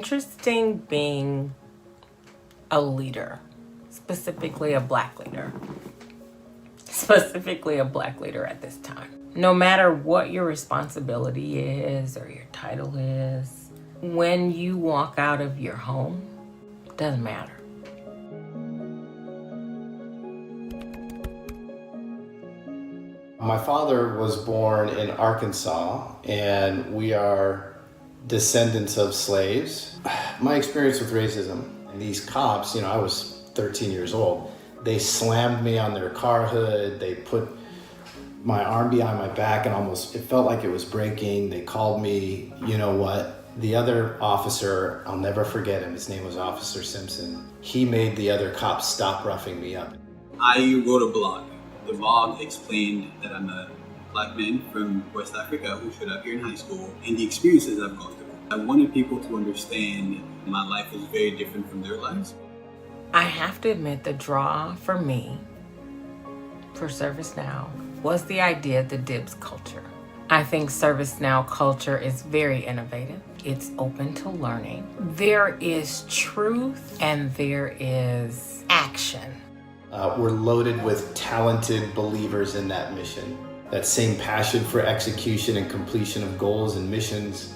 interesting being a leader, specifically a Black leader. Specifically a Black leader at this time. No matter what your responsibility is or your title is, when you walk out of your home, it doesn't matter. My father was born in Arkansas, and we are descendants of slaves. My experience with racism, and these cops, I was 13 years old, they slammed me on their car hood, they put my arm behind my back and it felt like it was breaking. They called me, you know what, the other officer, I'll never forget him, his name was Officer Simpson. He made the other cops stop roughing me up. I wrote a blog. The blog explained that I'm a Black man from West Africa who showed up here in high school and the experiences I've gone through. I wanted people to understand my life is very different from their lives. I have to admit, the draw for me, for ServiceNow, was the idea of the DIBS culture. I think ServiceNow culture is very innovative. It's open to learning. There is truth and there is action. We're loaded with talented believers in that mission. That same passion for execution and completion of goals and missions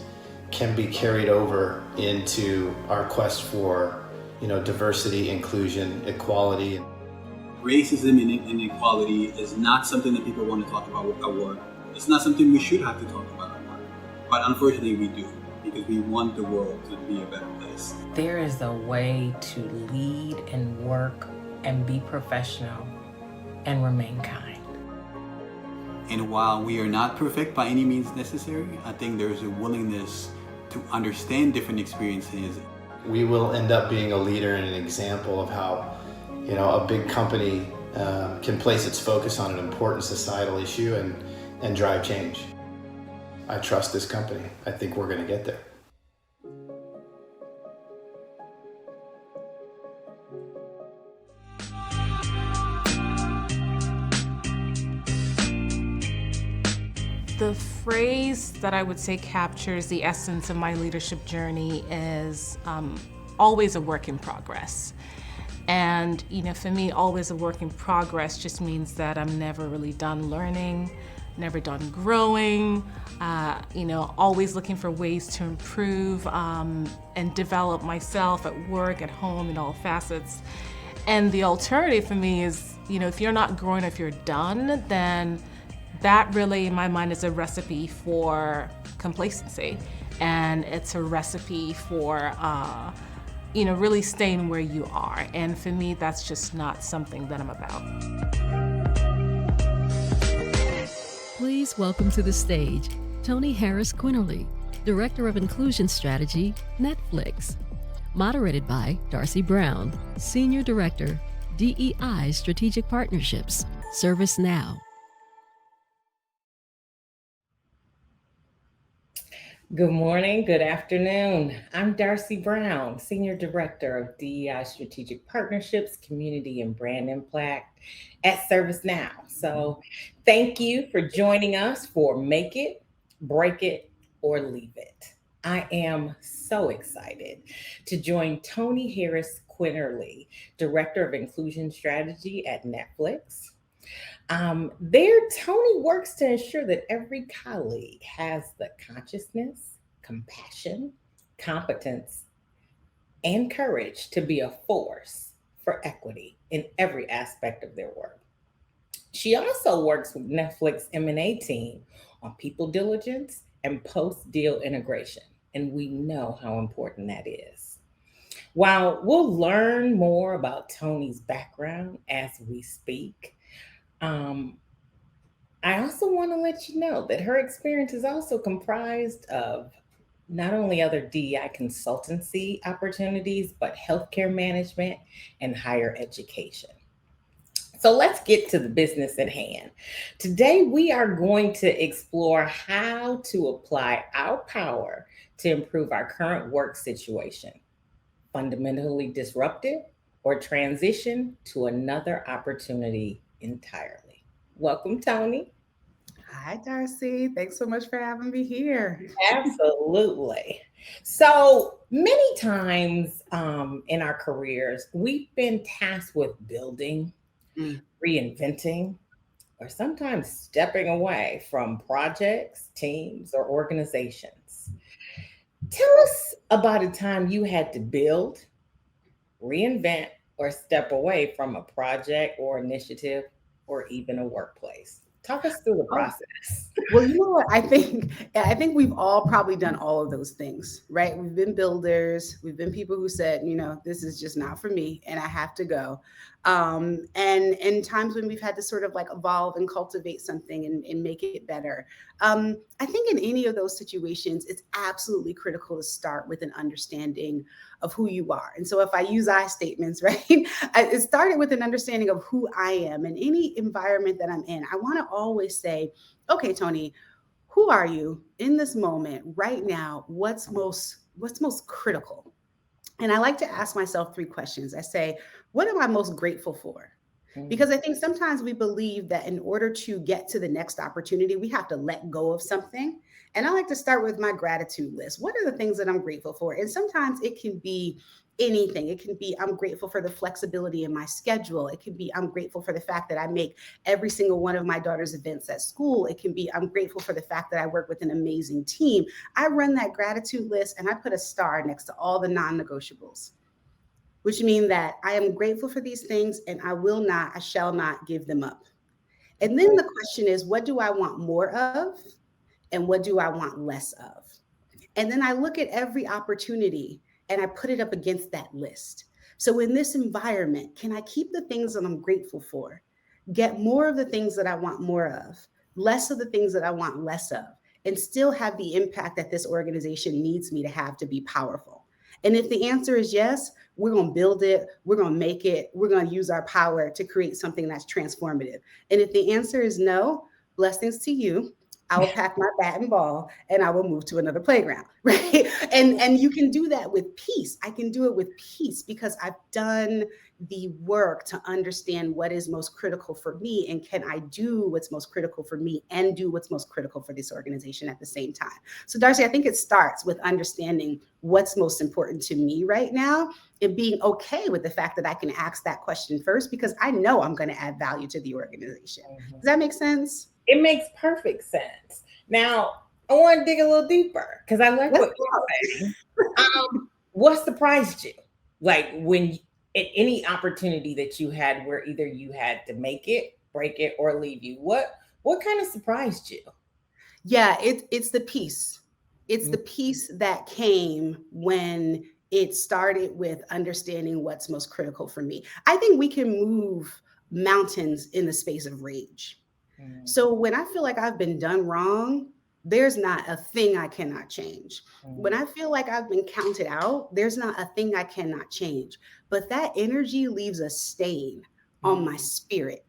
can be carried over into our quest for, diversity, inclusion, equality. Racism and inequality is not something that people want to talk about at work. It's not something we should have to talk about at work. But unfortunately we do, because we want the world to be a better place. There is a way to lead and work and be professional and remain kind. And while we are not perfect by any means necessary, I think there's a willingness to understand different experiences. We will end up being a leader and an example of how, a big company can place its focus on an important societal issue and drive change. I trust this company. I think we're going to get there. The phrase that I would say captures the essence of my leadership journey is always a work in progress. And, for me, always a work in progress just means that I'm never really done learning, never done growing, always looking for ways to improve and develop myself at work, at home, in all facets. And the alternative for me is, if you're not growing, if you're done, then that really, in my mind, is a recipe for complacency. And it's a recipe for, really staying where you are. And for me, that's just not something that I'm about. Please welcome to the stage, Tony Harris Quinterly, Director of Inclusion Strategy, Netflix. Moderated by Darcy Brown, Senior Director, DEI Strategic Partnerships, ServiceNow. Good morning, good afternoon. I'm Darcy Brown, Senior Director of DEI Strategic Partnerships, Community and Brand Impact at ServiceNow. So thank you for joining us for Make It, Break It, or Leave It. I am so excited to join Tony Harris Quinterly, Director of Inclusion Strategy at Netflix. There, Tony works to ensure that every colleague has the consciousness, compassion, competence, and courage to be a force for equity in every aspect of their work. She also works with Netflix M&A team on people diligence and post-deal integration, and we know how important that is. While we'll learn more about Tony's background as we speak, I also want to let you know that her experience is also comprised of not only other DEI consultancy opportunities, but healthcare management and higher education. So let's get to the business at hand. Today, we are going to explore how to apply our power to improve our current work situation, fundamentally disrupt it, or transition to another opportunity entirely. Welcome, Tony. Hi, Darcy. Thanks so much for having me here. Absolutely. So many times in our careers, we've been tasked with building, Mm. reinventing, or sometimes stepping away from projects, teams, or organizations. Tell us about a time you had to build, reinvent, or step away from a project or initiative or even a workplace. Talk us through the Oh, process. well, you know what? I think we've all probably done all of those things, right? We've been builders, we've been people who said, this is just not for me and I have to go. And times when we've had to sort of like evolve and cultivate something and make it better. I think in any of those situations, it's absolutely critical to start with an understanding of who you are. And so if I use I statements, right, it started with an understanding of who I am. In any environment that I'm in, I want to always say, okay, Tony, who are you in this moment right now? What's most critical? And I like to ask myself three questions. I say, what am I most grateful for? Mm, Because I think sometimes we believe that in order to get to the next opportunity, we have to let go of something. And I like to start with my gratitude list. What are the things that I'm grateful for? And sometimes it can be anything. It can be I'm grateful for the flexibility in my schedule. It can be I'm grateful for the fact that I make every single one of my daughter's events at school. It can be I'm grateful for the fact that I work with an amazing team. I run that gratitude list and I put a star next to all the non negotiables, which mean that I am grateful for these things and I shall not give them up. And then the question is, what do I want more of? And what do I want less of? And then I look at every opportunity and I put it up against that list. So in this environment, can I keep the things that I'm grateful for, get more of the things that I want more of, less of the things that I want less of, and still have the impact that this organization needs me to have to be powerful? And if the answer is yes, we're going to build it, we're going to make it, we're going to use our power to create something that's transformative. And if the answer is no, blessings to you. I will pack my bat and ball and I will move to another playground, right? And you can do that with peace. I can do it with peace because I've done the work to understand what is most critical for me and can I do what's most critical for me and do what's most critical for this organization at the same time. So Darcy, I think it starts with understanding what's most important to me right now and being okay with the fact that I can ask that question first because I know I'm going to add value to the organization. mhm. Does that make sense? It makes perfect sense. Now, I want to dig a little deeper because I like Let's what you're saying. What surprised you? Like at any opportunity that you had where either you had to make it, break it, or leave you. What kind of surprised you? Yeah, it's the peace. It's Mm, the peace that came when it started with understanding what's most critical for me. I think we can move mountains in the space of rage. mm, So when I feel like I've been done wrong, there's not a thing I cannot change. When mm, I feel like I've been counted out, there's not a thing I cannot change. But that energy leaves a stain on mm, my spirit,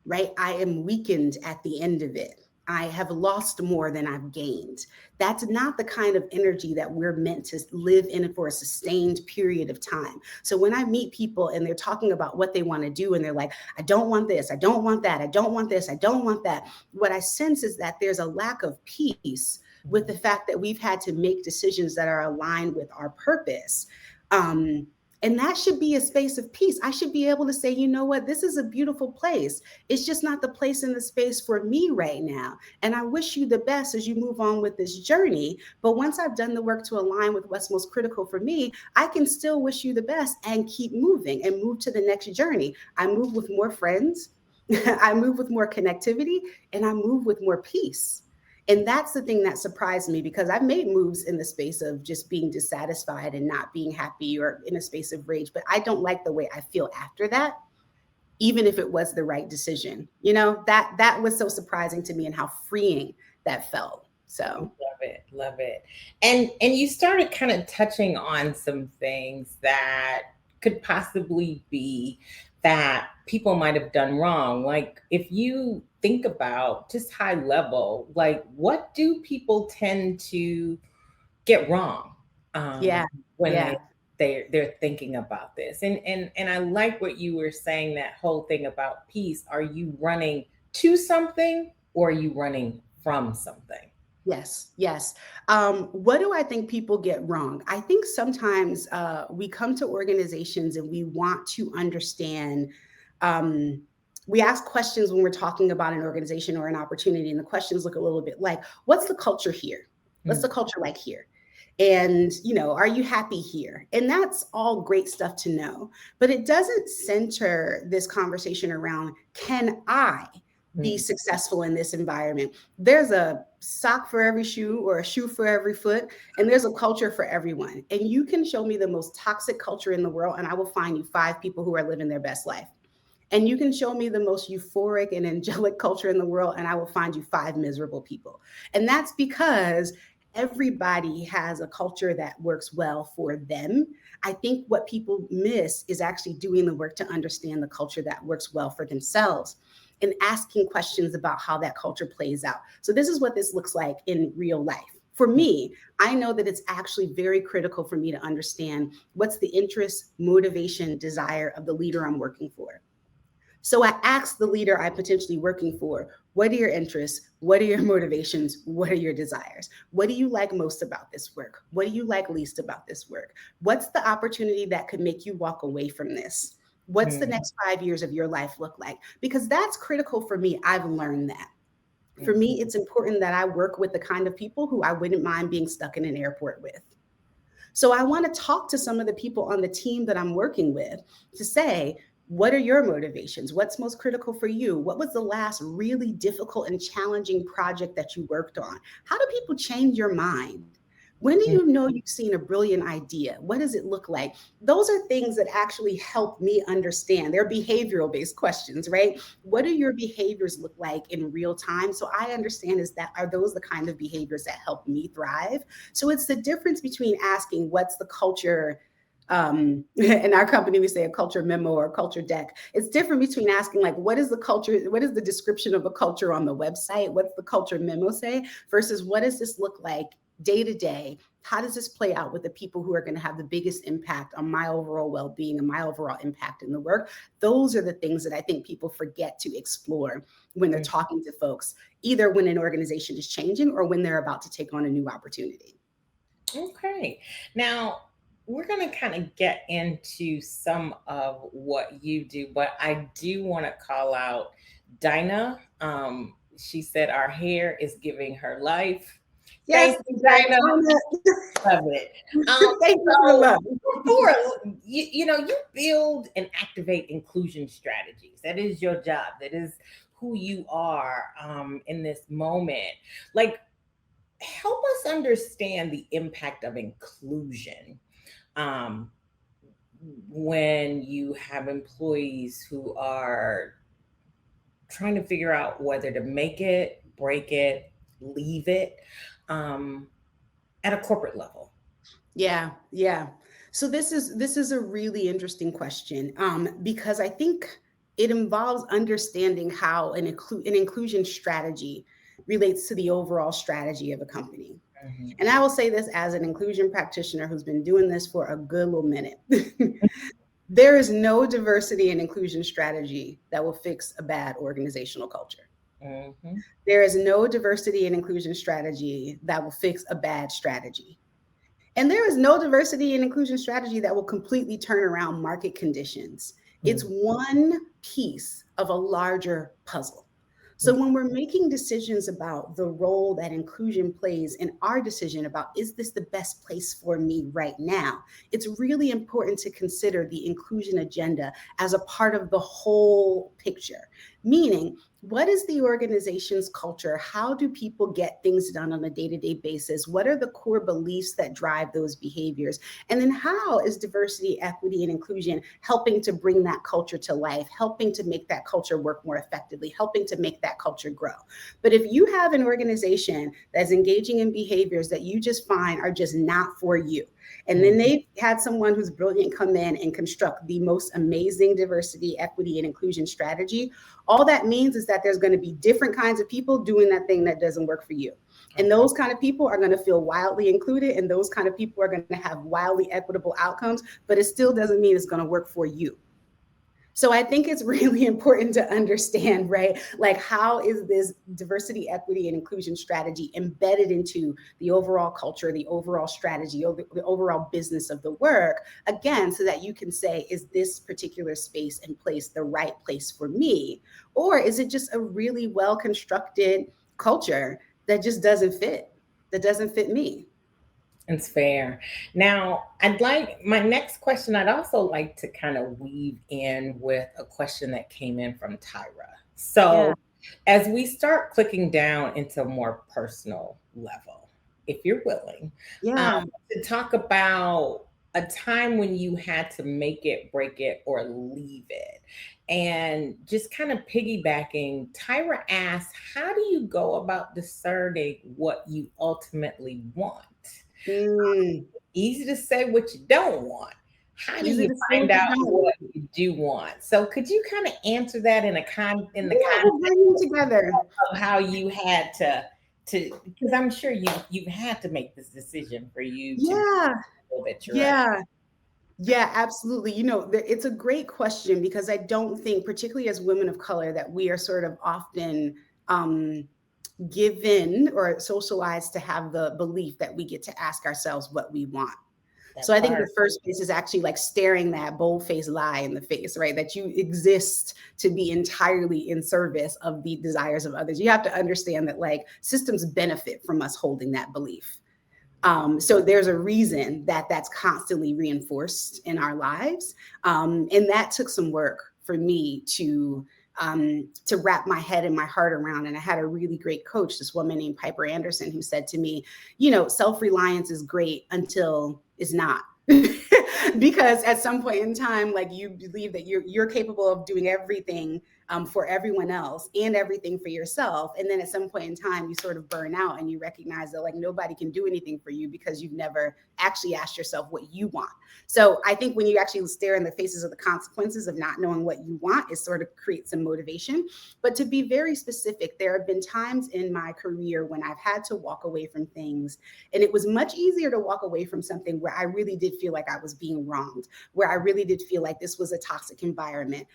right? I am weakened at the end of it. I have lost more than I've gained. That's not the kind of energy that we're meant to live in for a sustained period of time. So when I meet people and they're talking about what they want to do and they're like, I don't want this, I don't want that, I don't want this, I don't want that. What I sense is that there's a lack of peace with the mm. fact that we've had to make decisions that are aligned with our purpose. Um, and that should be a space of peace. I should be able to say, you know what, this is a beautiful place. It's just not the place in the space for me right now. And I wish you the best as you move on with this journey. But once I've done the work to align with what's most critical for me, I can still wish you the best and keep moving and move to the next journey. I move with more friends, I move with more connectivity, and I move with more peace. And that's the thing that surprised me because I've made moves in the space of just being dissatisfied and not being happy or in a space of rage, but I don't like the way I feel after that, even if it was the right decision. That was so surprising to me and how freeing that felt. So Love it, love it. And you started kind of touching on some things that could possibly be that people might have done wrong. Like if you think about just high level, like what do people tend to get wrong yeah, when yeah. they're thinking about this? And I like what you were saying, that whole thing about peace. Are you running to something or are you running from something? Yes, yes. What do I think people get wrong? I think sometimes we come to organizations and we want to understand. Um, we ask questions when we're talking about an organization or an opportunity, and the questions look a little bit like, "What's the culture here? What's the culture like here?" And are you happy here? And that's all great stuff to know, but it doesn't center this conversation around, can I be Mm. successful in this environment? There's a sock for every shoe or a shoe for every foot, and there's a culture for everyone. And you can show me the most toxic culture in the world, and I will find you 5 people who are living their best life. And you can show me the most euphoric and angelic culture in the world, and I will find you 5 miserable people. And that's because everybody has a culture that works well for them. I think what people miss is actually doing the work to understand the culture that works well for themselves and asking questions about how that culture plays out. So, this is what this looks like in real life. For me, I know that it's actually very critical for me to understand what's the interest, motivation, desire of the leader I'm working for. So I asked the leader I'm potentially working for, what are your interests? What are your motivations? What are your desires? What do you like most about this work? What do you like least about this work? What's the opportunity that could make you walk away from this? What's the Mm. next 5 years of your life look like? Because that's critical for me. I've learned that. For Mm. me, it's important that I work with the kind of people who I wouldn't mind being stuck in an airport with. So I want to talk to some of the people on the team that I'm working with to say, what are your motivations? What's most critical for you? What was the last really difficult and challenging project that you worked on? How do people change your mind? When do Mm. you know you've seen a brilliant idea? What does it look like? Those are things that actually help me understand. They're behavioral based questions, right? What do your behaviors look like in real time? So I understand, is that, are those the kind of behaviors that help me thrive? So it's the difference between asking what's the culture. In our company, we say a culture memo or a culture deck. It's different between asking, like, what is the culture? What is the description of a culture on the website? What's the culture memo say? Versus what does this look like day to day? How does this play out with the people who are going to have the biggest impact on my overall well-being and my overall impact in the work? Those are the things that I think people forget to explore when they're Mm. talking to folks, either when an organization is changing or when they're about to take on a new opportunity. Okay. Now, we're going to kind of get into some of what you do, but I do want to call out Dinah. She said our hair is giving her life. Yes, Thank you, Dinah. exactly. Love it. Thank you for the So, love. before you build and activate inclusion strategies. That is your job. That is who you are in this moment. Like, help us understand the impact of inclusion um, when you have employees who are trying to figure out whether to make it, break it, leave it um, at a corporate level. Yeah, yeah. So this is a really interesting question, because I think it involves understanding how an inclusion strategy relates to the overall strategy of a company. Mhm. And I will say this as an inclusion practitioner who's been doing this for a good little minute. There is no diversity and inclusion strategy that will fix a bad organizational culture. Mhm. There is no diversity and inclusion strategy that will fix a bad strategy. And there is no diversity and inclusion strategy that will completely turn around market conditions. It's Mhm. one piece of a larger puzzle. So when we're making decisions about the role that inclusion plays in our decision about, is this the best place for me right now? It's really important to consider the inclusion agenda as a part of the whole picture. Meaning, what is the organization's culture? How do people get things done on a day-to-day basis? What are the core beliefs that drive those behaviors? And then how is diversity, equity, and inclusion helping to bring that culture to life, helping to make that culture work more effectively, helping to make that culture grow? But if you have an organization that's engaging in behaviors that you just find are just not for you, and then they've had someone who's brilliant come in and construct the most amazing diversity, equity, and inclusion strategy, all that means is that there's going to be different kinds of people doing that thing that doesn't work for you. And Okay. those kind of people are going to feel wildly included, and those kind of people are going to have wildly equitable outcomes, but it still doesn't mean it's going to work for you. So I think it's really important to understand, right? Like, how is this diversity, equity, and inclusion strategy embedded into the overall culture, the overall strategy, or the overall business of the work? Again, so that you can say, is this particular space and place the right place for me? Or is it just a really well constructed culture that just doesn't fit, that doesn't fit me? It's fair. Now, my next question, I'd also like to kind of weave in with a question that came in from Tyra. Yeah. So, as we start clicking down into a more personal level, if you're willing, um, Yeah. to talk about a time when you had to make it, break it, or leave it. And just kind of piggybacking, Tyra asked, how do you go about discerning what you ultimately want? Mm. Easy to say what you don't want. How do Easy you to say find what you out don't. what you do want? So could you kind of answer that in the Yeah, we'll context bring them together. of how you had to, because I'm sure you've had to make this decision for you to be Yeah, the that you're at. yeah, yeah, absolutely. It's a great question because I don't think, particularly as women of color, that we are sort of often um, given or socialized to have the belief that we get to ask ourselves what we want. So That I think part. the first piece is actually like staring that bold-faced lie in the face, right? That you exist to be entirely in service of the desires of others. You have to understand that like systems benefit from us holding that belief. So there's a reason that that's constantly reinforced in our lives. And that took some work for me to wrap my head and my heart around. And I had a really great coach, this woman named Piper Anderson, who said to me, self-reliance is great until it's not. Because at some point in time, like, you believe that you're capable of doing everything for everyone else and everything for yourself. And then at some point in time, you sort of burn out and you recognize that like nobody can do anything for you because you've never actually asked yourself what you want. So I think when you actually stare in the faces of the consequences of not knowing what you want, it sort of creates some motivation. But to be very specific, there have been times in my career when I've had to walk away from things. And it was much easier to walk away from something where I really did feel like I was being wronged, where I really did feel like this was a toxic environment.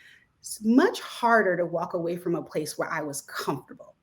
It's much harder to walk away from a place where I was comfortable,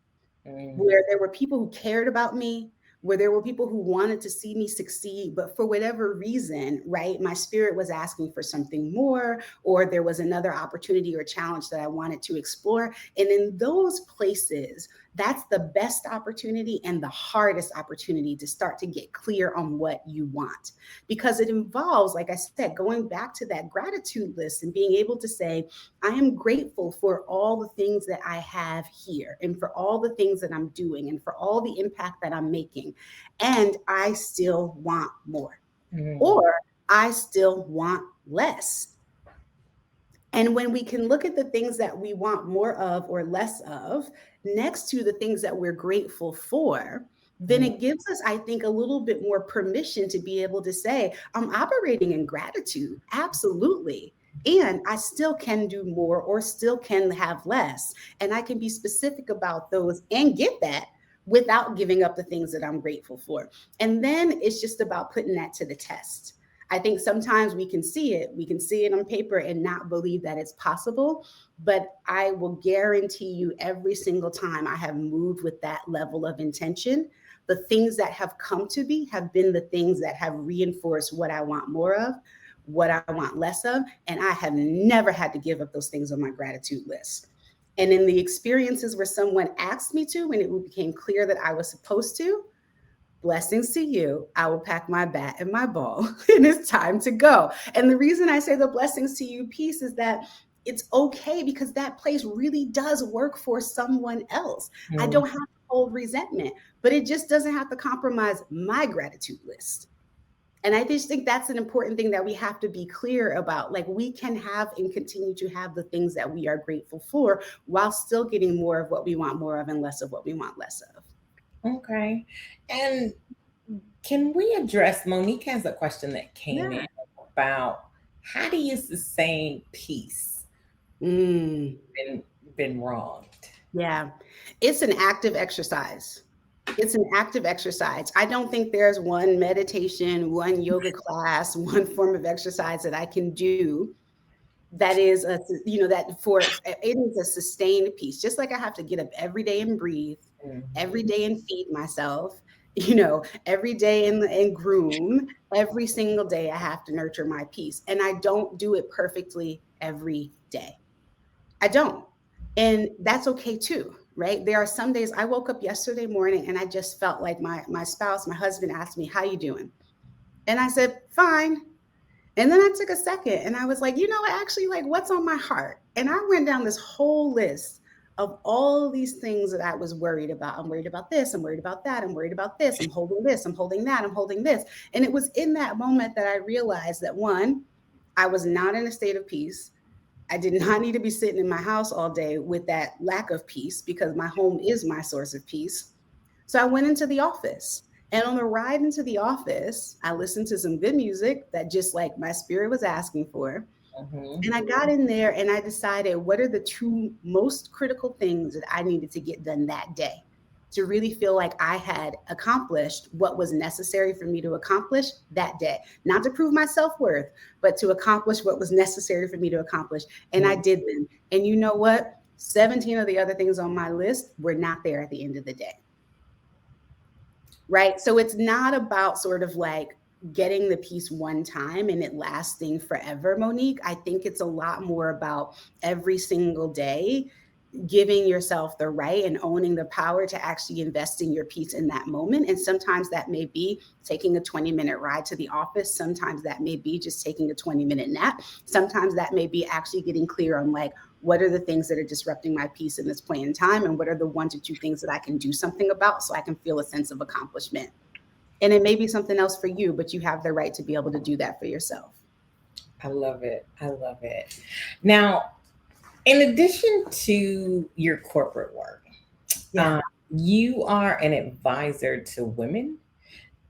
Mm, where there were people who cared about me, where there were people who wanted to see me succeed, but for whatever reason, right, my spirit was asking for something more, or there was another opportunity or challenge that I wanted to explore. And in those places, that's the best opportunity and the hardest opportunity to start to get clear on what you want. Because it involves, like I said, going back to that gratitude list and being able to say, I am grateful for all the things that I have here and for all the things that I'm doing and for all the impact that I'm making. And I still want more, mm, or I still want less. And when we can look at the things that we want more of or less of next to the things that we're grateful for, then mm, it gives us, I think, a little bit more permission to be able to say, I'm operating in gratitude. Absolutely. And I still can do more or still can have less. And I can be specific about those and get that without giving up the things that I'm grateful for. And then it's just about putting that to the test. I think sometimes we can see it on paper and not believe that it's possible. But I will guarantee you every single time I have moved with that level of intention, the things that have come to me have been the things that have reinforced what I want more of, what I want less of. And I have never had to give up those things on my gratitude list. And in the experiences where someone asked me to, when it became clear that I was supposed to, blessings to you. I will pack my bat and my ball, and it's time to go. And the reason I say the blessings to you piece is that it's okay because that place really does work for someone else. I mm. don't have to hold resentment, but it just doesn't have to compromise my gratitude list. And I just think that's an important thing that we have to be clear about. Like, we can have and continue to have the things that we are grateful for while still getting more of what we want more of and less of what we want less of. Okay. And can we address, Monique has a question that came in Yeah. about how do you sustain peace Mm. when been wronged? Yeah, it's an active exercise. It's an active exercise. I don't think there's one meditation, one yoga class, one form of exercise that I can do that is a, that for it is a sustained peace. Just like I have to get up every day and breathe, every day and feed myself, every day and groom, every single day I have to nurture my peace. And I don't do it perfectly every day. I don't. And that's okay too, right? There are some days I woke up yesterday morning and I just felt like my spouse, my husband asked me, "How you doing?" And I said, "Fine." And then I took a second and I was like, actually, like, what's on my heart? And I went down this whole list of all these things that I was worried about. I'm worried about this. I'm worried about that. I'm worried about this. I'm holding this. I'm holding that. I'm holding this. And it was in that moment that I realized that, one, I was not in a state of peace. I did not need to be sitting in my house all day with that lack of peace, because my home is my source of peace. So I went into the office. And on the ride into the office, I listened to some good music that just like my spirit was asking for. And I got in there and I decided, what are the two most critical things that I needed to get done that day to really feel like I had accomplished what was necessary for me to accomplish that day? Not to prove my self-worth, but to accomplish what was necessary for me to accomplish. And I did them. And you know what? 17 of the other things on my list were not there at the end of the day. Right? So it's not about sort of like getting the piece one time and it lasting forever, Monique. I think it's a lot more about every single day giving yourself the right and owning the power to actually invest in your piece in that moment. And sometimes that may be taking a 20-minute ride to the office. Sometimes that may be just taking a 20-minute nap. Sometimes that may be actually getting clear on like, what are the things that are disrupting my peace in this point in time? And what are the 1 to 2 things that I can do something about so I can feel a sense of accomplishment? And it may be something else for you, but you have the right to be able to do that for yourself. I love it. I love it. Now, in addition to your corporate work, you are an advisor to women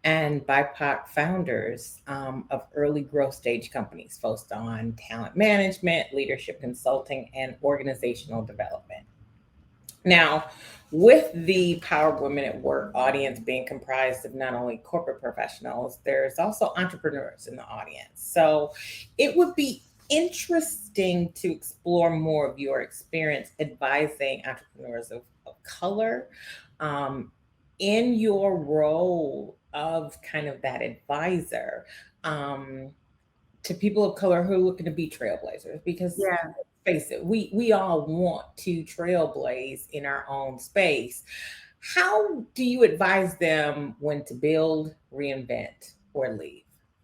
and BIPOC founders of early growth stage companies focused on talent management, leadership consulting, and organizational development. Now, with the Power of Women at Work audience being comprised of not only corporate professionals, there's also entrepreneurs in the audience. So it would be interesting to explore more of your experience advising entrepreneurs of color in your role of kind of that advisor to people of color who are looking to be trailblazers. Because face it, we all want to trailblaze in our own space. How do you advise them when to build, reinvent, or leave?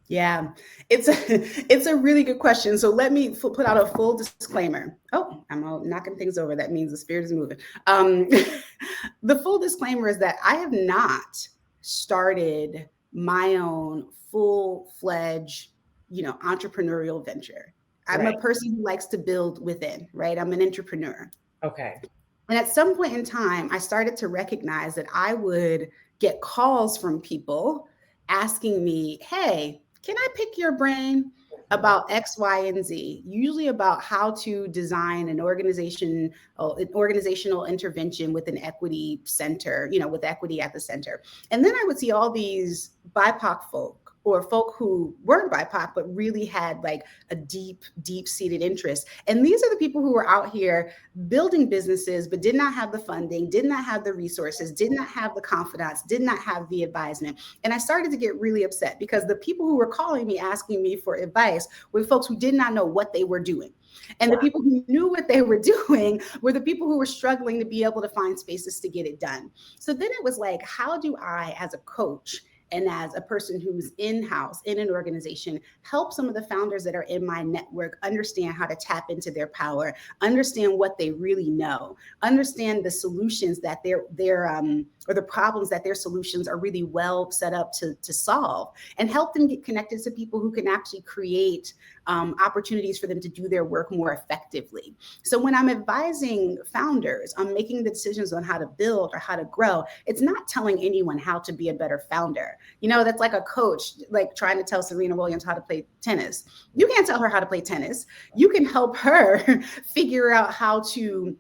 Yeah, it's a really good question. So let me put out a full disclaimer. Oh, I'm all knocking things over. That means the spirit is moving. The full disclaimer is that I have not started my own full-fledged, entrepreneurial venture. I'm a person who likes to build within, right? I'm an entrepreneur. Okay. And at some point in time, I started to recognize that I would get calls from people asking me, "Hey, can I pick your brain about X, Y, and Z?" Usually about how to design an organizational intervention with an equity center, with equity at the center. And then I would see all these BIPOC folk or folk who weren't BIPOC, but really had like a deep-seated interest. And these are the people who were out here building businesses, but did not have the funding, did not have the resources, did not have the confidence, did not have the advisement. And I started to get really upset because the people who were calling me, asking me for advice were folks who did not know what they were doing. And the people who knew what they were doing were the people who were struggling to be able to find spaces to get it done. So then it was like, how do I, as a coach, and as a person who's in-house in an organization, help some of the founders that are in my network understand how to tap into their power, understand what they really know, understand the solutions that or the problems that their solutions are really well set up to solve, and help them get connected to people who can actually create opportunities for them to do their work more effectively. So when I'm advising founders on making the decisions on how to build or how to grow, it's not telling anyone how to be a better founder. That's like a coach, like trying to tell Serena Williams how to play tennis. You can't tell her how to play tennis. You can help her figure out how to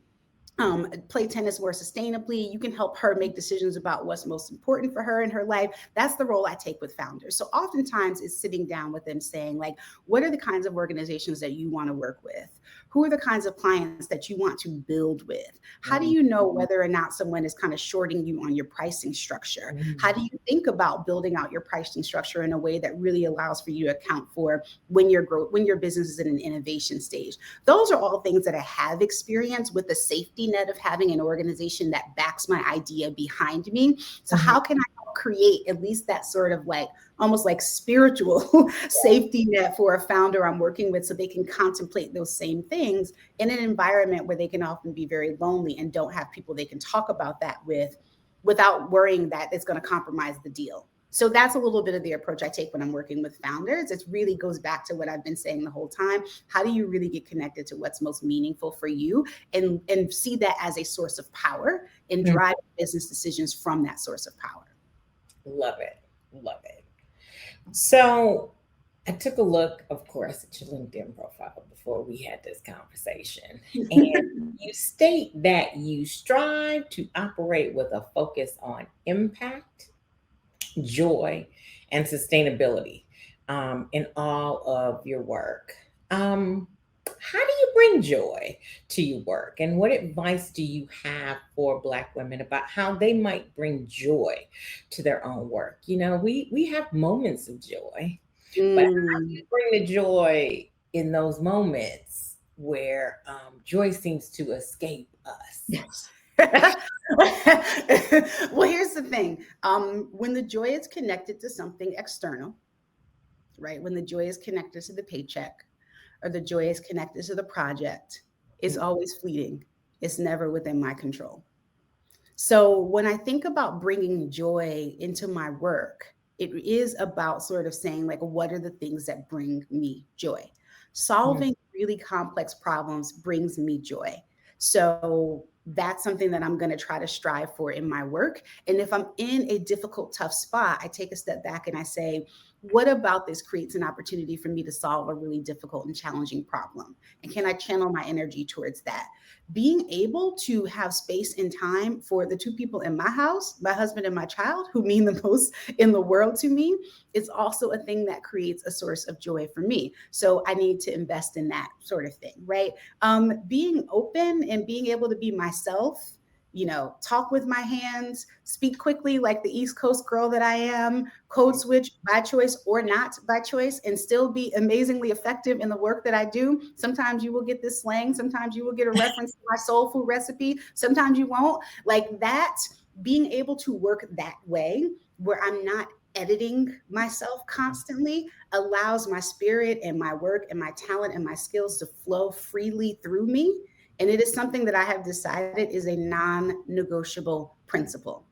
play tennis more sustainably. You can help her make decisions about what's most important for her in her life. That's the role I take with founders. So oftentimes it's sitting down with them saying, like, what are the kinds of organizations that you want to work with? Who are the kinds of clients that you want to build with? How do you know whether or not someone is kind of shorting you on your pricing structure? How do you think about building out your pricing structure in a way that really allows for you to account for when your business is in an innovation stage? Those are all things that I have experienced with the safety net of having an organization that backs my idea behind me. So how can I help create at least that sort of like almost like spiritual safety net for a founder I'm working with, so they can contemplate those same things in an environment where they can often be very lonely and don't have people they can talk about that with without worrying that it's going to compromise the deal. So that's a little bit of the approach I take when I'm working with founders. It really goes back to what I've been saying the whole time. How do you really get connected to what's most meaningful for you, and see that as a source of power and drive business decisions from that source of power? Love it. Love it. So I took a look, of course, at your LinkedIn profile before we had this conversation. And you state that you strive to operate with a focus on impact, joy, and sustainability in all of your work. How do you bring joy to your work? And what advice do you have for Black women about how they might bring joy to their own work? We have moments of joy, but how do you bring the joy in those moments where joy seems to escape us? Yes. Well, here's the thing. When the joy is connected to something external, right? When the joy is connected to the paycheck, or the joy is connected to the project, it's always fleeting. It's never within my control. So when I think about bringing joy into my work, it is about sort of saying, like, what are the things that bring me joy? Solving really complex problems brings me joy. So that's something that I'm going to try to strive for in my work. And if I'm in a difficult, tough spot, I take a step back and I say, what about this creates an opportunity for me to solve a really difficult and challenging problem? And can I channel my energy towards that? Being able to have space and time for the two people in my house, my husband and my child, who mean the most in the world to me, is also a thing that creates a source of joy for me. So I need to invest in that sort of thing, right? Being open and being able to be myself, talk with my hands, speak quickly like the East Coast girl that I am, code switch by choice or not by choice, and still be amazingly effective in the work that I do. Sometimes you will get this slang. Sometimes you will get a reference to my soul food recipe. Sometimes you won't. Like that, being able to work that way where I'm not editing myself constantly allows my spirit and my work and my talent and my skills to flow freely through me. And it is something that I have decided is a non-negotiable principle.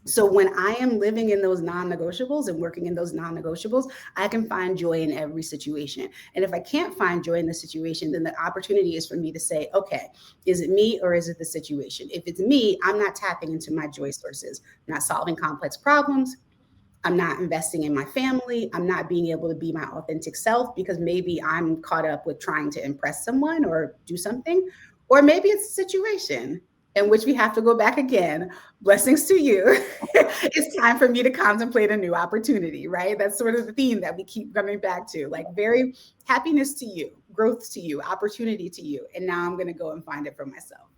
So when I am living in those non-negotiables and working in those non-negotiables, I can find joy in every situation. And if I can't find joy in the situation, then the opportunity is for me to say, okay, is it me or is it the situation? If it's me, I'm not tapping into my joy sources. I'm not solving complex problems. I'm not investing in my family. I'm not being able to be my authentic self because maybe I'm caught up with trying to impress someone or do something. Or maybe it's a situation in which we have to go back again. Blessings to you. It's time for me to contemplate a new opportunity, right? That's sort of the theme that we keep coming back to. Like, very happiness to you, growth to you, opportunity to you. And now I'm going to go and find it for myself.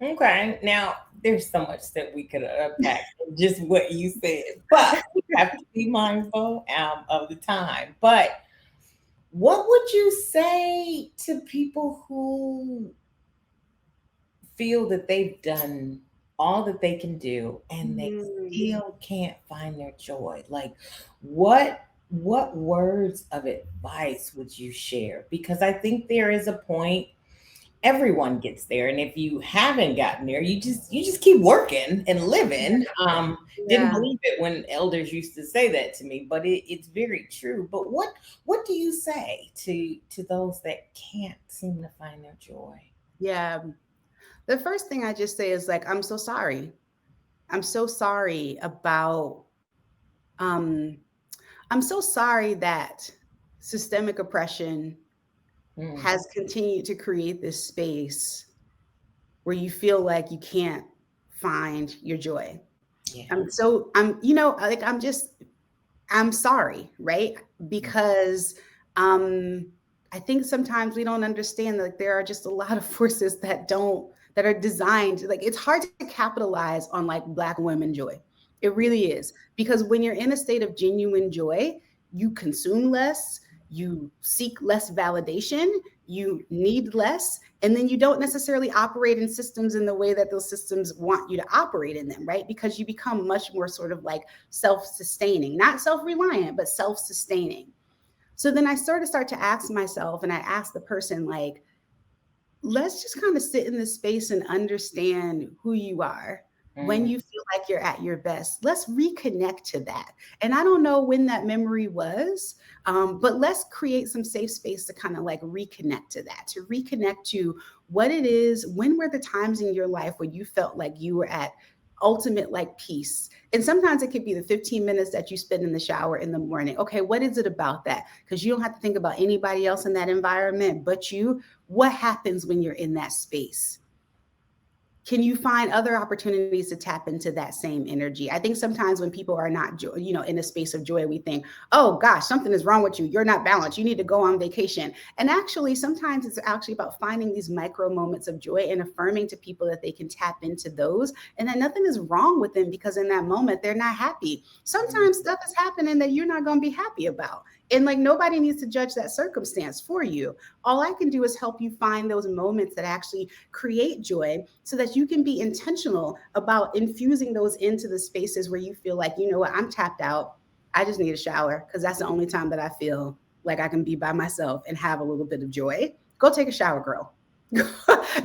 Okay. Now, there's so much that we could unpack in just what you said, but we have to be mindful of the time. But what would you say to people who feel that they've done all that they can do and they still can't find their joy? Like, what words of advice would you share? Because I think there is a point, everyone gets there, and if you haven't gotten there, you just keep working and living. Didn't believe it when elders used to say that to me, but it's very true. But what do you say to those that can't seem to find their joy? Yeah. The first thing I just say is, like, I'm so sorry. I'm so sorry about I'm so sorry that systemic oppression has continued to create this space where you feel like you can't find your joy. Yeah. I'm sorry, right? Because um I think sometimes we don't understand that, like, there are just a lot of forces that are designed, like, it's hard to capitalize on like Black women joy. It really is, because when you're in a state of genuine joy, you consume less, you seek less validation, you need less, and then you don't necessarily operate in systems in the way that those systems want you to operate in them, right? Because you become much more sort of like self-sustaining, not self-reliant, but self-sustaining. So then I start to ask myself, and I ask the person, like, let's just kind of sit in this space and understand who you are when Mm. you feel like you're at your best. Let's reconnect to that. And I don't know when that memory was, but let's create some safe space to kind of like reconnect to that, to reconnect to what it is. When were the times in your life where you felt like you were at ultimate like peace? And sometimes it could be the 15 minutes that you spend in the shower in the morning. Okay, what is it about that? Because you don't have to think about anybody else in that environment but you. What happens when you're in that space? Can you find other opportunities to tap into that same energy? I think sometimes when people are not in a space of joy, we think, oh gosh, something is wrong with you, you're not balanced, you need to go on vacation. And actually sometimes it's actually about finding these micro moments of joy and affirming to people that they can tap into those, and that nothing is wrong with them, because in that moment they're not happy. Sometimes stuff is happening that you're not going to be happy about, and like nobody needs to judge that circumstance for you. All I can do is help you find those moments that actually create joy, so that you can be intentional about infusing those into the spaces where you feel like, you know what, I'm tapped out. I just need a shower, because that's the only time that I feel like I can be by myself and have a little bit of joy. Go take a shower, girl.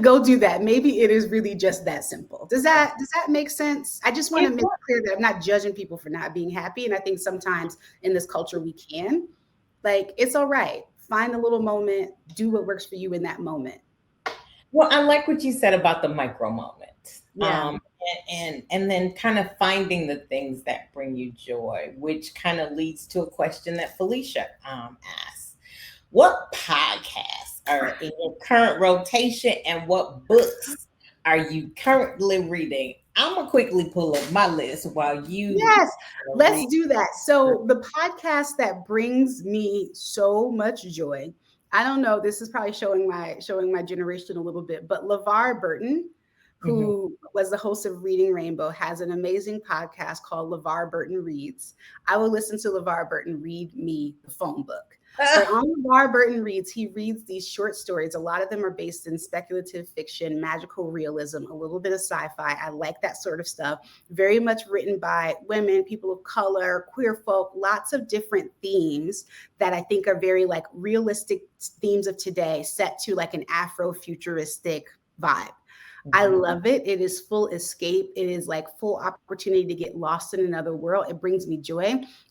Go do that. Maybe it is really just that simple. Does that make sense? I just want to It make it clear that I'm not judging people for not being happy. And I think sometimes in this culture we can. Like, it's all right. Find a little moment, do what works for you in that moment. Well, I like what you said about the micro moments. Yeah. And then kind of finding the things that bring you joy, which kind of leads to a question that Felicia asked. What podcasts are in your current rotation, and what books are you currently reading? I'm gonna quickly pull up my list while you Yes, let's read. do that. So the podcast that brings me so much joy, I don't know, this is probably showing my generation a little bit, but LeVar Burton, Mhm. who was the host of Reading Rainbow, has an amazing podcast called LeVar Burton Reads. I will listen to LeVar Burton read me the phone book. But on LeVar Burton Reads, he reads these short stories. A lot of them are based in speculative fiction, magical realism, a little bit of sci-fi. I like that sort of stuff. Very much written by women, people of color, queer folk, lots of different themes that I think are very like realistic themes of today, set to like an Afro-futuristic vibe. I Mhm. love it. It is full escape. It is like full opportunity to get lost in another world. It brings me joy,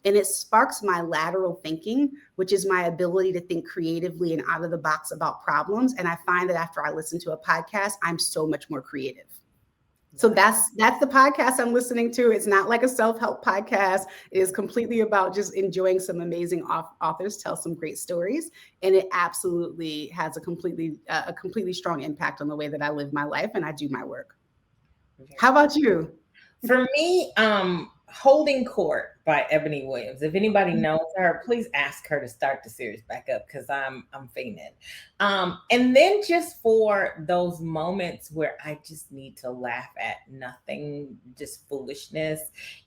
and it sparks my lateral thinking, which is my ability to think creatively and out of the box about problems. And I find that after I listen to a podcast, I'm so much more creative. So Wow. that's the podcast I'm listening to. It's not like a self-help podcast. It is completely about just enjoying some amazing authors tell some great stories, and it absolutely has a completely strong impact on the way that I live my life and I do my work. How Very about you? For me, Holding Court by Ebony Williams. If anybody knows her, please ask her to start the series back up because I'm fainting. And then just for those moments where I just need to laugh at nothing, just foolishness,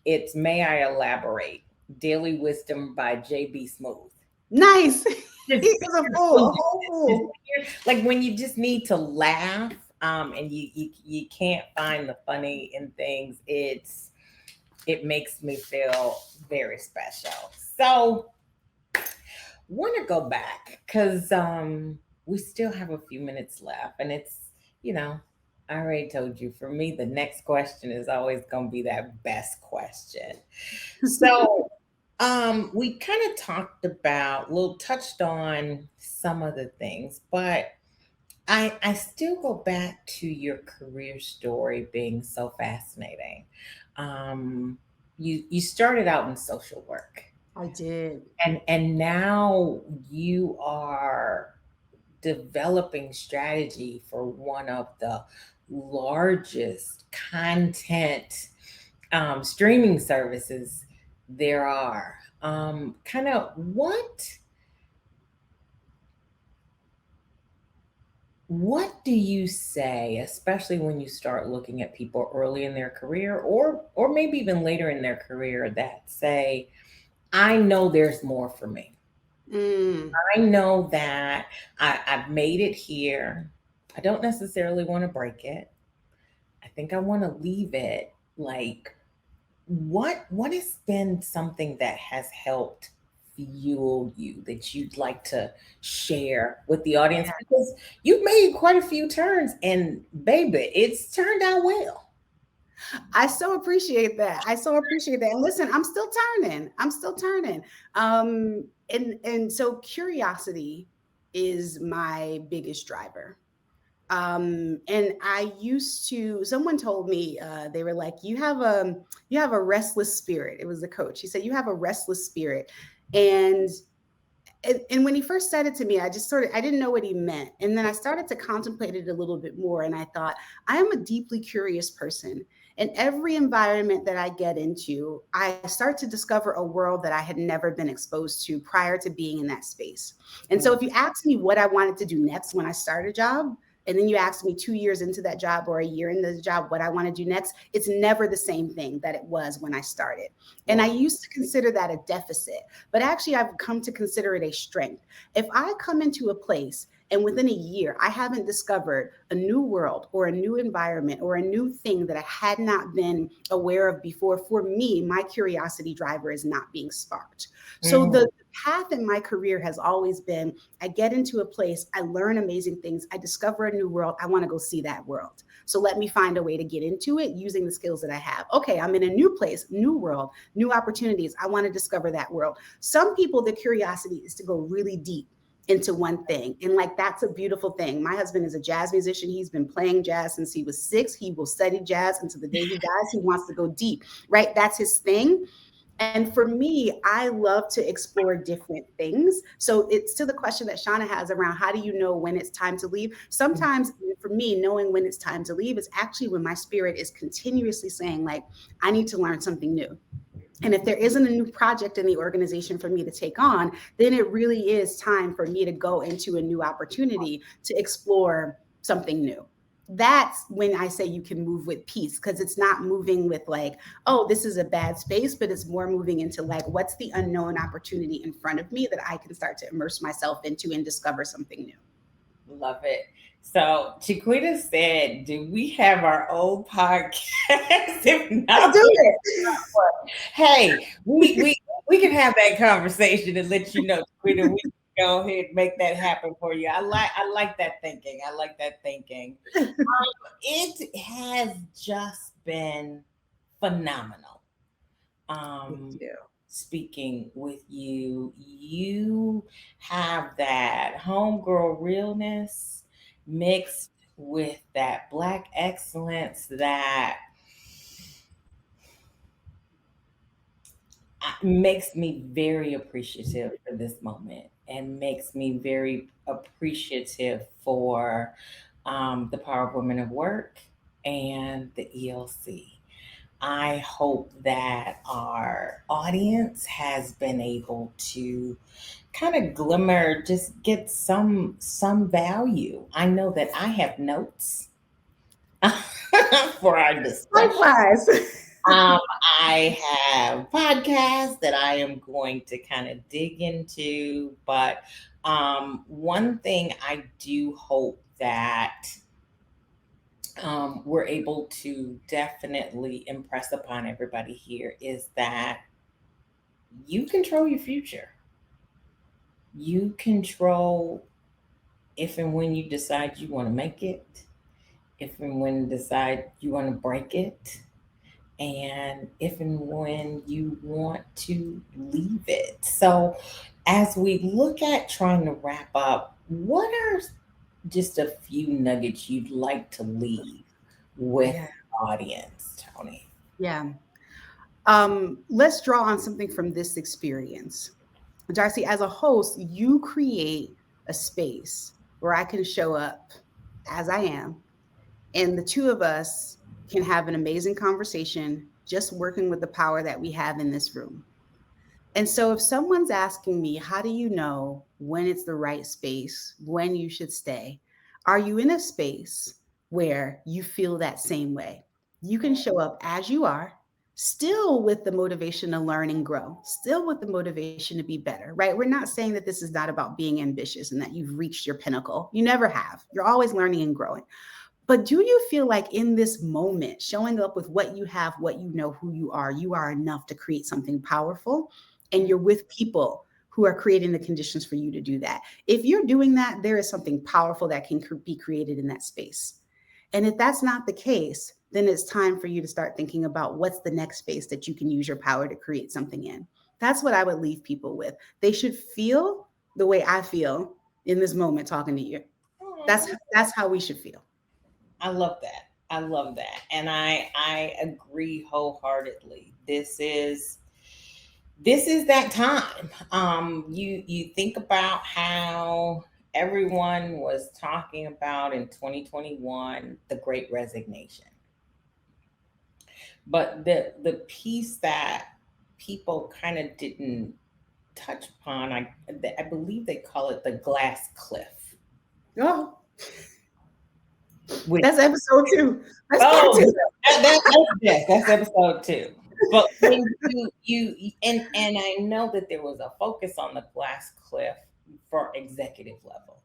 it's May I Elaborate? Daily Wisdom by JB Smooth. Nice. He Just is a pure fool, a foolishness. whole Just fool. like when you just need to laugh, and you can't find the funny in things. It makes me feel very special. So want to go back because we still have a few minutes left, and you know I already told you, for me the next question is always going to be that best question. So we kind of talked about, little touched on some of the things, but I still go back to your career story being so fascinating. Um, you started out in social work, I did. and now you are developing strategy for one of the largest content streaming services there are. Kind of what do you say, especially when you start looking at people early in their career, or maybe even later in their career, that say, I know there's more for me. Mm. I know that I've made it here. I don't necessarily want to break it. I think I want to leave it. Like, what has been something that has helped fuel you that you'd like to share with the audience? Because you've made quite a few turns, and baby, it's turned out well. I so appreciate that. I so appreciate that. And listen, I'm still turning. I'm still turning. And so curiosity is my biggest driver. And I used to, someone told me, they were like, you have a restless spirit. It was the coach. He said, you have a restless spirit. And and when he first said it to me, I just sort of, I didn't know what he meant. And then I started to contemplate it a little bit more. And I thought, I am a deeply curious person. In every environment that I get into, I start to discover a world that I had never been exposed to prior to being in that space. And so if you ask me what I wanted to do next when I start a job, and then you ask me 2 years into that job or a year into the job, what I want to do next, it's never the same thing that it was when I started. And I used to consider that a deficit, but actually I've come to consider it a strength. If I come into a place and within a year, I haven't discovered a new world or a new environment or a new thing that I had not been aware of before, for me, my curiosity driver is not being sparked. So the path in my career has always been, I get into a place, I learn amazing things, I discover a new world, I want to go see that world. So let me find a way to get into it using the skills that I have. Okay, I'm in a new place, new world, new opportunities. I want to discover that world. Some people, the curiosity is to go really deep into one thing. And like, that's a beautiful thing. My husband is a jazz musician. He's been playing jazz since he was 6. He will study jazz until the day he dies. He wants to go deep, right? That's his thing. And for me, I love to explore different things. So it's to the question that Shauna has around how do you know when it's time to leave? Sometimes for me, knowing when it's time to leave is actually when my spirit is continuously saying, like, I need to learn something new. And if there isn't a new project in the organization for me to take on, then it really is time for me to go into a new opportunity to explore something new. That's when I say you can move with peace, because it's not moving with like, oh, this is a bad space, but it's more moving into like, what's the unknown opportunity in front of me that I can start to immerse myself into and discover something new. Love it. So Chiquita said, do we have our own podcast? If Let's not, do it. hey, we can have that conversation and let you know, Chiquita. We can go ahead and make that happen for you. I like that thinking. I like that thinking. It has just been phenomenal. Thank you. Speaking with you, you have that homegirl realness mixed with that Black excellence that makes me very appreciative for this moment and makes me very appreciative for the Power of Women of Work and the ELC. I hope that our audience has been able to kind of glimmer, just get some value. I know that I have notes for our discussion. Likewise. Um, I have podcasts that I am going to kind of dig into, but one thing I do hope that we're able to definitely impress upon everybody here is that you control your future. You control if and when you decide you want to make it, if and when you decide you want to break it, and if and when you want to leave it. So, as we look at trying to wrap up, what are just a few nuggets you'd like to leave with Yeah. the audience, Tony? Yeah. Let's draw on something from this experience. Darcy, as a host, you create a space where I can show up as I am And the two of us can have an amazing conversation just working with the power that we have in this room. And so if someone's asking me, how do you know when it's the right space, when you should stay? Are you in a space where you feel that same way? You can show up as you are, still with the motivation to learn and grow, still with the motivation to be better, right? We're not saying that this is not about being ambitious and that you've reached your pinnacle. You never have. You're always learning and growing. But do you feel like in this moment, showing up with what you have, what you know, who you are enough to create something powerful? And you're with people who are creating the conditions for you to do that. If you're doing that, there is something powerful that can be created in that space. And if that's not the case, then it's time for you to start thinking about what's the next space that you can use your power to create something in. That's what I would leave people with. They should feel the way I feel in this moment talking to you. That's how we should feel. I love that. I love that. And I agree wholeheartedly. This is that time. You think about how everyone was talking about in 2021 the great resignation. But the piece that people kind of didn't touch upon, I believe they call it the glass cliff. Oh, Which that's episode 2. That's part oh, 2. yes, that's episode 2. But when and I know that there was a focus on the glass cliff for executive level,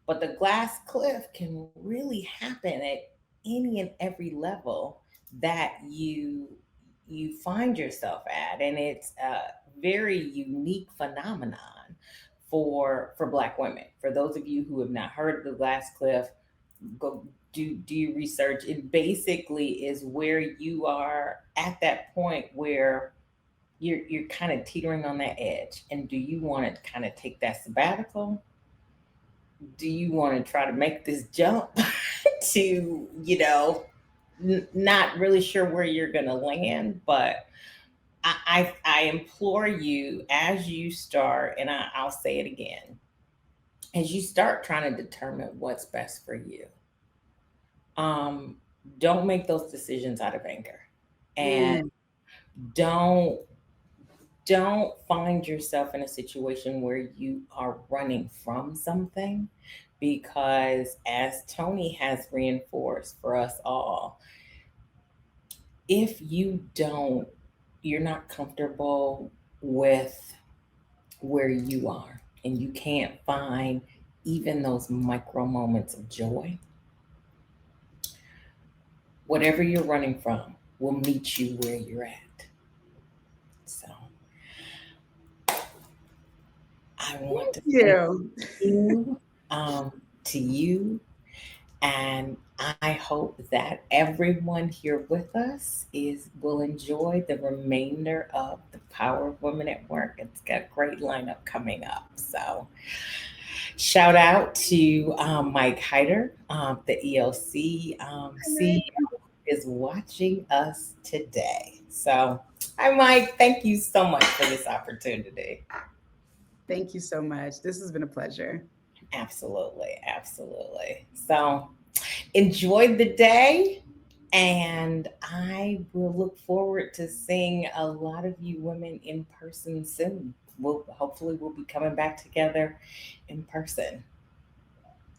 but the glass cliff can really happen at any and every level that you find yourself at, and it's a very unique phenomenon for Black women. For those of you who have not heard of the glass cliff, go do your research. It basically is where you are at that point where you're kind of teetering on that edge. And do you want to kind of take that sabbatical? Do you want to try to make this jump to, not really sure where you're going to land? But I implore you, as you start, and I'll say it again, as you start trying to determine what's best for you, um, don't make those decisions out of anger, and Mm, don't don't find yourself in a situation where you are running from something, because as Tony has reinforced for us all, if you're not comfortable with where you are and you can't find even those micro moments of joy, whatever you're running from will meet you where you're at. So I want thank to thank you. you, to you, and I hope that everyone here with us is will enjoy the remainder of the Power of Women at Work. It's got a great lineup coming up. So shout out to Mike Hyder, the ELC CEO, is watching us today. So, hi, Mike. Thank you so much for this opportunity. Thank you so much. This has been a pleasure. Absolutely. Absolutely. So, enjoy the day. And I will look forward to seeing a lot of you women in person soon. We'll hopefully we'll be coming back together in person.